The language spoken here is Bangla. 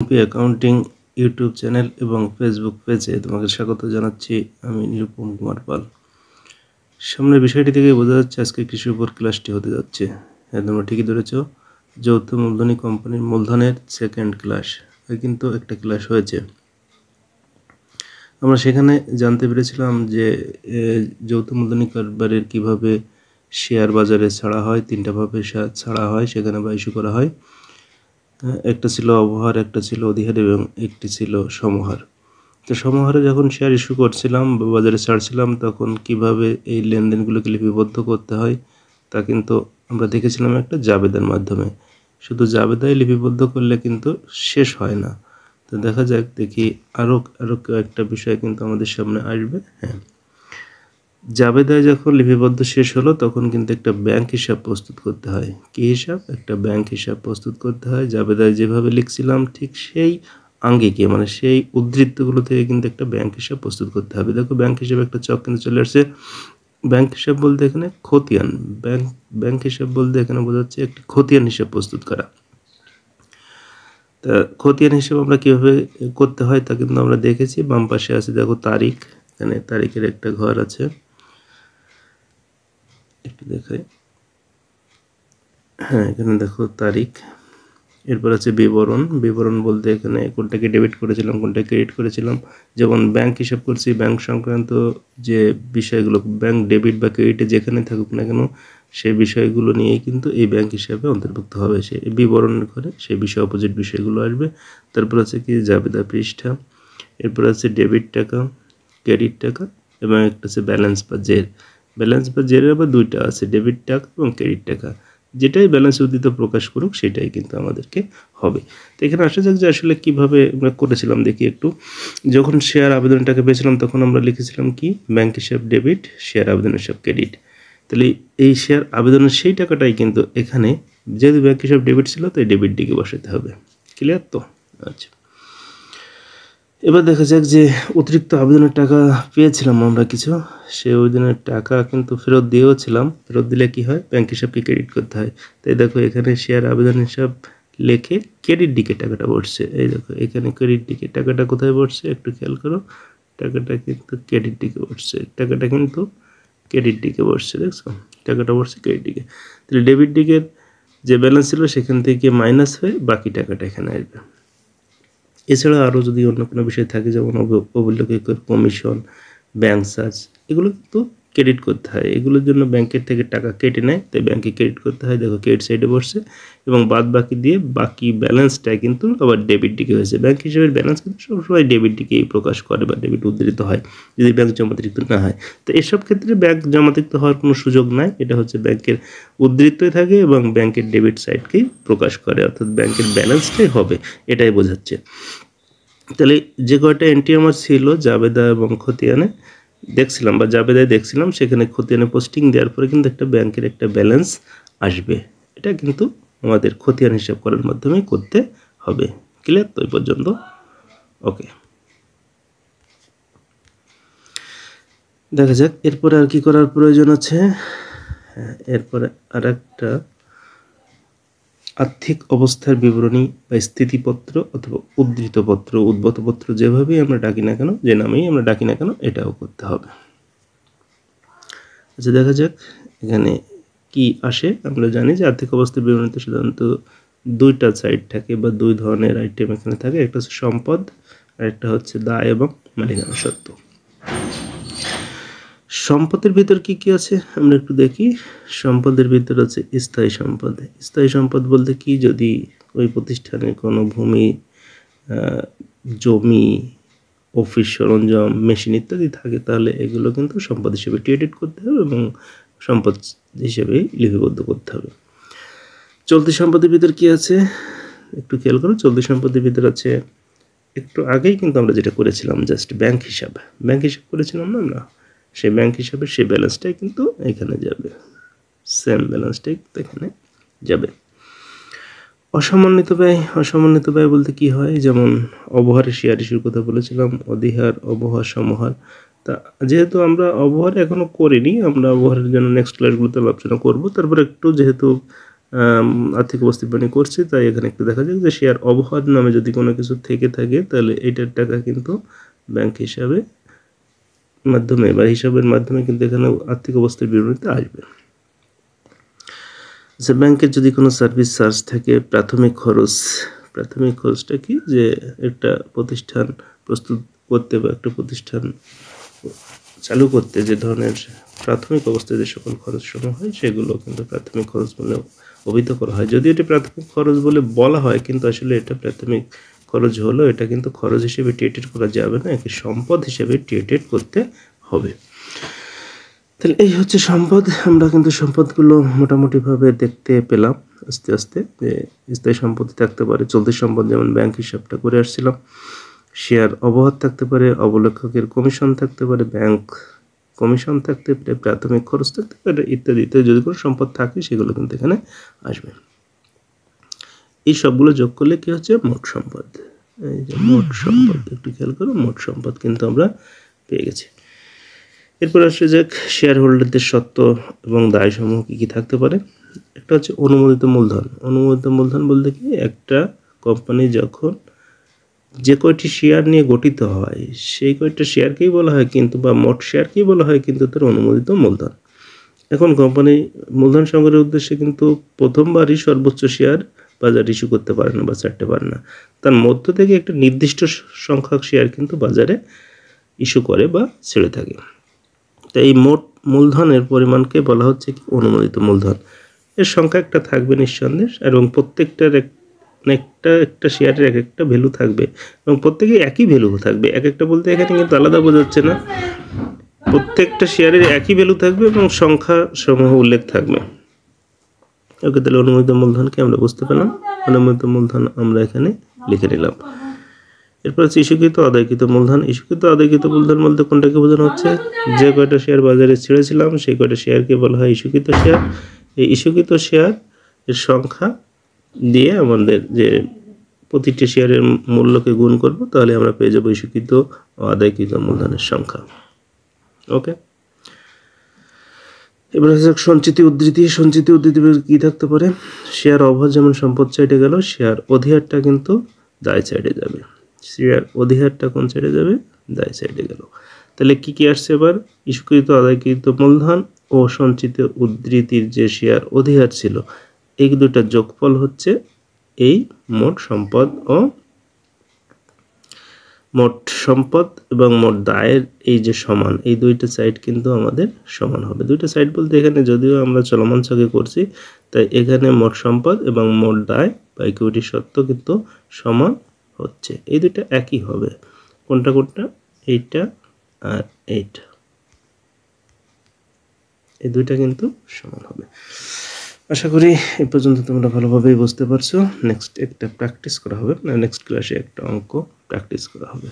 পি অ্যাকাউন্টিং ইউটিউব চ্যানেল এবং ফেসবুক পেজে তোমাকে স্বাগত জানাচ্ছি। আমি নিরুপম কুমার পাল। সামনের বিষয়টি থেকে বোঝা যাচ্ছে আজকে কৃষির উপর ক্লাসটি হতে যাচ্ছে। হ্যাঁ, তোমরা ঠিকই ধরেছ। যৌথ মূলধনী কোম্পানির মূলধনের সেকেন্ড ক্লাস কিন্তু একটা ক্লাস হয়েছে। আমরা সেখানে জানতে পেরেছিলাম যে যৌথ মূলধনী কারবারের কীভাবে শেয়ার বাজারে ছাড়া হয়, তিনটা ভাবে ছাড়া হয় সেখানে বা ইস্যু করা হয়। একটা ছিল অবহার, একটা ছিল অধিহার এবং একটি ছিল সমহার। তো সমহারে যখন শেয়ার ইস্যু করছিলাম বা বাজারে ছাড়ছিলাম তখন কিভাবে এই লেনদেনগুলোকে লিপিবদ্ধ করতে হয় তা কিন্তু আমরা দেখেছিলাম একটা জাবেদার মাধ্যমে। শুধু জাবেদায় লিপিবদ্ধ করলে কিন্তু শেষ হয় না। তো দেখা যাক, দেখি আরও একটা বিষয় কিন্তু আমাদের সামনে আসবে। হ্যাঁ, জাবেদায় যখন লিপিবদ্ধ শেষ হলো তখন কিন্তু একটা ব্যাংক হিসাব প্রস্তুত করতে হয়। কী হিসাব? একটা ব্যাংক হিসাব প্রস্তুত করতে হয়। জাবেদায় যেভাবে লিখছিলাম ঠিক সেই আঙ্গিকে, মানে সেই উদ্ধৃতগুলো থেকে কিন্তু একটা ব্যাংক হিসাব প্রস্তুত করতে হবে। দেখো, ব্যাংক হিসাবে একটা চক কিন্তু চলে আসছে। ব্যাংক হিসাব বলতে এখানে খতিয়ান, ব্যাংক হিসাব বলতে এখানে বোঝাচ্ছে একটি খতিয়ান হিসাব প্রস্তুত করা। তা খতিয়ান হিসাব আমরা কীভাবে করতে হয় তা কিন্তু আমরা দেখেছি। বাম পাশে আছে দেখো তারিখ, এখানে তারিখের একটা ঘর আছে, একটু দেখাই। হ্যাঁ, এখানে দেখো তারিখ। এরপর আছে বিবরণ। বিবরণ বলতে এখানে কোনটাকে ডেবিট করেছিলাম, কোনটা ক্রেডিট করেছিলাম। যেমন ব্যাংক হিসাব করছি, ব্যাংক সংক্রান্ত যে বিষয়গুলো, ব্যাংক ডেবিট বা ক্রেডিটে যেখানে থাকুক না কেন সেই বিষয়গুলো নিয়েই কিন্তু এই ব্যাংক হিসাবে অন্তর্ভুক্ত হবে। সে বিবরণের ঘরে সেই বিষয় অপোজিট বিষয়গুলো আসবে। তারপর আছে কি জাবেদা পৃষ্ঠা। এরপর আছে ডেবিট টাকা, ক্রেডিট টাকা এবং একটা আছে ব্যালেন্স বা জের। ব্যালেন্স বা জেরের আবার দুইটা আছে, ডেবিট টাকা এবং ক্রেডিট টাকা। যেটাই ব্যালেন্স উদ্ধৃত প্রকাশ করুক সেটাই কিন্তু আমাদেরকে হবে। তো এখানে আসা যাক যে আসলে কীভাবে আমরা করেছিলাম দেখি একটু। যখন শেয়ার আবেদনটাকে পেয়েছিলাম তখন আমরা লিখেছিলাম কি, ব্যাংক হিসাব ডেবিট, শেয়ার আবেদন হিসাব ক্রেডিট। তাহলে এই শেয়ার আবেদনের সেই টাকাটাই কিন্তু এখানে, যেহেতু ব্যাংক হিসাব ডেবিট ছিল তাই ডেবিট দিকে বসাতে হবে। ক্লিয়ার তো? আচ্ছা, এবার দেখা যাক যে অতিরিক্ত আবেদনের টাকা পেয়েছিলাম আমরা কিছু, সে ওই দিনের টাকা কিন্তু ফেরত দিয়েওছিলাম। ফেরত দিলে কি হয়, ব্যাংক হিসাবকে ক্রেডিট করতে হয়। তাই দেখো এখানে শেয়ার আবেদন হিসাব লেখে ক্রেডিট দিকে টাকাটা পড়ছে। এই দেখো এখানে ক্রেডিট দিকে টাকাটা কোথায় পড়ছে একটু খেয়াল করো। টাকাটা কিন্তু ক্রেডিট দিকে পড়ছে, টাকাটা কিন্তু ক্রেডিট দিকে পড়ছে। দেখছো, টাকাটা পড়ছে ক্রেডিট দিকে। তাহলে ডেবিট দিকের যে ব্যালেন্স ছিল সেখান থেকে মাইনাস হয়ে বাকি টাকাটা এখানে আসবে। এছাড়া আরও যদি অন্য কোনো বিষয় থাকে, যেমন অবলোকিত কমিশন, ব্যাংক চার্জ, এগুলো কিন্তু ক্রেডিট করতে হয়। এগুলোর জন্য ব্যাংকের থেকে টাকা কেটে নেয়, তাই ব্যাংকে ক্রেডিট করতে হয়। দেখো ক্রেডিট সাইডে বসছে এবং বাদ বাকি দিয়ে বাকি ব্যালেন্সটাই কিন্তু আবার ডেবিট দিকে হয়েছে। ব্যাংক হিসেবে ব্যালেন্স কিন্তু সবসময় ডেবিট দিকেই প্রকাশ করে বা ডেবিট উদ্ধৃত হয় যদি ব্যাংক জমাতিরিক্ত না হয়। তো এসব ক্ষেত্রে ব্যাংক জমাতিরিক্ত হওয়ার কোনো সুযোগ নাই। এটা হচ্ছে ব্যাংকের উদ্ধৃতই থাকে এবং ব্যাংকের ডেবিট সাইডকেই প্রকাশ করে, অর্থাৎ ব্যাংকের ব্যালেন্সটাই হবে, এটাই বোঝাচ্ছে। তাহলে যে কয়টা এন্ট্রি আমার ছিল জাবেদা এবং খতিয়ানে দেখছিলাম বা জাবেদায় দেখছিলাম, সেখানে খতিয়ানে পোস্টিং দেওয়ার পরে কিন্তু একটা ব্যাংকের একটা ব্যালেন্স আসবে। এটা কিন্তু আমাদের খতিয়ান হিসাব করার মাধ্যমেই করতে হবে। ক্লিয়ার তো এই পর্যন্ত? ওকে, দেখা যাক এরপরে আর কি করার প্রয়োজন আছে। এরপরে আর একটা আর্থিক অবস্থার বিবরণী বা স্থিতিপত্র অথবা উদ্ধৃতপত্র, উদ্বতপত্র, যেভাবেই আমরা ডাকি না কেন, যে নামেই আমরা ডাকি না কেন, এটাও করতে হবে। আচ্ছা, দেখা যাক এখানে কি আসে। আমরা জানি যে আর্থিক অবস্থার বিবরণীতে সাধারণত দুইটা সাইড থাকে বা দুই ধরনের আইটেম এখানে থাকে। একটা হচ্ছে সম্পদ আর একটা হচ্ছে দায় এবং মালিকানা সত্ত্ব। সম্পদের ভিতর কি কি আছে আমরা একটু দেখি। সম্পদের ভিতর আছে স্থায়ী সম্পদ। স্থায়ী সম্পদ বলতে কি, যদি ওই প্রতিষ্ঠানে কোনো ভূমি, জমি, অফিস সরঞ্জাম, মেশিন ইত্যাদি থাকে তাহলে এগুলো কিন্তু সম্পদ হিসেবে ক্রেডিট করতে হবে এবং সম্পদ হিসেবেই লিপিবদ্ধ করতে হবে। চলতি সম্পদের ভিতর কি আছে একটু খেয়াল করো। চলতি সম্পদের ভিতর আছে, একটু আগেই কিন্তু আমরা যেটা করেছিলাম জাস্ট ব্যাংক হিসাব করেছিলাম না আমরা, সেই ব্যাংক হিসাবে সেই ব্যালেন্সটাই কিন্তু এখানে যাবে, সেম ব্যালেন্সটাই এখানে যাবে। অসমন্বিত ব্যয় বলতে কি হয়, যেমন অবহারে শেয়ার ইস্যুর কথা বলেছিলাম, অধিহার, অবহার, সমহার। তা যেহেতু আমরা অবহার এখনও করিনি, আমরা অবহারের জন্য নেক্সট ক্লাসগুলোতে আলোচনা করব। তারপর একটু যেহেতু আর্থিক অবস্থা বিবরণী করছি, তাই এখানে একটু দেখা যাক যে শেয়ার অবহার নামে যদি কোনো কিছু থেকে থাকে তাহলে এইটার টাকা কিন্তু ব্যাংক হিসাবে মাধ্যমে বা হিসাবের মাধ্যমে কিন্তু এখানে আর্থিক অবস্থার বিবরণীতে আসবে। আচ্ছা, ব্যাংকের যদি কোনো সার্ভিস চার্জ থাকে, প্রাথমিক খরচটা কি, যে একটা প্রতিষ্ঠান প্রস্তুত করতে বা একটা প্রতিষ্ঠান চালু করতে যে ধরনের প্রাথমিক অবস্থায় যে সকল খরচ সমূহ হয় সেগুলো কিন্তু প্রাথমিক খরচ বলে অভিহিত করা হয়। যদি এটি প্রাথমিক খরচ বলে বলা হয়, কিন্তু আসলে এটা প্রাথমিক খরচ হলো, এটা কিন্তু খরচ হিসেবে ট্রিটেড করা যাবে না, একে সম্পদ হিসেবে ট্রিটেড করতে হবে। তাহলে এই হচ্ছে সম্পদ। আমরা কিন্তু সম্পদগুলো মোটামুটিভাবে দেখতে পেলাম আস্তে আস্তে, যে স্থায়ী সম্পত্তি থাকতে পারে, চলতি সম্পদ যেমন ব্যাংক হিসাবটা করে আসছিলাম, শেয়ার অবহার থাকতে পারে, অবলেখকের কমিশন থাকতে পারে, ব্যাংক কমিশন থাকতে পারে, প্রাথমিক খরচ থাকতে পারে, ইত্যাদি ইত্যাদি। যদি কোনো সম্পদ থাকে সেগুলো কিন্তু এখানে আসবে। এই সবগুলো যোগ করলে কি হচ্ছে, মোট সম্পদ। এই যে মোট সম্পদ, একটু খেয়াল করো, মোট সম্পদ কিন্তু আমরা পেয়ে গেছি। এরপর আসলে যাক শেয়ার হোল্ডারদের সত্ত্ব এবং দায় সমূহ কী কী থাকতে পারে। একটা হচ্ছে অনুমোদিত মূলধন। অনুমোদিত মূলধন বলতে কি, একটা কোম্পানি যখন যে কয়টি শেয়ার নিয়ে গঠিত হয় সেই কয়টা শেয়ারকেই বলা হয় কিন্তু, বা মোট শেয়ারকেই বলা হয় কিন্তু তার অনুমোদিত মূলধন। এখন কোম্পানি মূলধন সংগ্রহের উদ্দেশ্যে কিন্তু প্রথমবারই সর্বোচ্চ শেয়ার বাজার ইস্যু করতে পারে না বা ছাড়তে পারে না, তার মধ্য থেকে একটা নির্দিষ্ট সংখ্যক শেয়ার কিন্তু বাজারে ইস্যু করে বা ছেড়ে থাকে। তাই এই মোট মূলধনের পরিমাণকে বলা হচ্ছে কি, অনুমোদিত মূলধন। এর সংখ্যা একটা থাকবে নিঃসন্দেহ, এবং প্রত্যেকটার একটা শেয়ারের এক একটা ভ্যালু থাকবে, এবং প্রত্যেকে একই ভ্যালু থাকবে। এক একটা বলতে এখানে কিন্তু আলাদা বোঝাচ্ছে না, প্রত্যেকটা শেয়ারের একই ভ্যালু থাকবে এবং সংখ্যা সমূহ উল্লেখ থাকবে। ওকে, তাহলে অনুমোদিত মূলধনকে আমরা বুঝতে পেলাম। অনুমোদিত মূলধন আমরা এখানে লিখে নিলাম। এরপর হচ্ছে ইস্যুকৃত আদায়কৃত মূলধন। ইস্যুকৃত আদায়কৃত মূলধন বলতে কোনটাকে বোঝানো হচ্ছে, যে কয়টা শেয়ার বাজারে ছেড়েছিলাম সেই কয়টা শেয়ারকে বলা হয় ইস্যুকৃত শেয়ার। এই ইস্যুকৃত শেয়ার এর সংখ্যা দিয়ে আমাদের যে প্রতিটি শেয়ারের মূল্যকে গুণ করব, তাহলে আমরা পেয়ে যাবো ইস্যুকৃত ও আদায়কৃত মূলধনের সংখ্যা। ওকে, এবার হচ্ছে সঞ্চিত উদ্ধৃতি। সঞ্চিত উদ্ধৃতি কী থাকতে পারে, শেয়ার অবহার যেমন সম্পদ সাইডে গেল, শেয়ার অধিহারটা কিন্তু দায় সাইডে যাবে। শেয়ার অধিহারটা কোন সাইডে যাবে, দায় সাইডে গেল। তাহলে কি কি আসছে এবার, ইস্যুকৃত আদায়কৃত মূলধন ও সঞ্চিত উদ্ধৃতির যে শেয়ার অধিহার ছিল, এই দুটার যোগফল হচ্ছে এই মোট সম্পদ এবং মোট দায়ের এই যে সমান, এই দুইটা সাইড কিন্তু আমাদের সমান হবে। দুইটা সাইড বলতে এখানে যদিও আমরা চলমান ছকে করছি, তাই এখানে মোট সম্পদ এবং মোট দায় বা ইকুইটি সত্ত্ব কিন্তু সমান হচ্ছে। এই দুইটা একই হবে। কোনটা কোনটা, এইটা আর এইটা, এই দুইটা কিন্তু সমান হবে। আশা করি এ পর্যন্ত তোমরা ভালোভাবেই বুঝতে পারছো। নেক্সট একটা প্র্যাকটিস করা হবে, নেক্সট ক্লাসে একটা অঙ্ক প্র্যাকটিস করা হবে।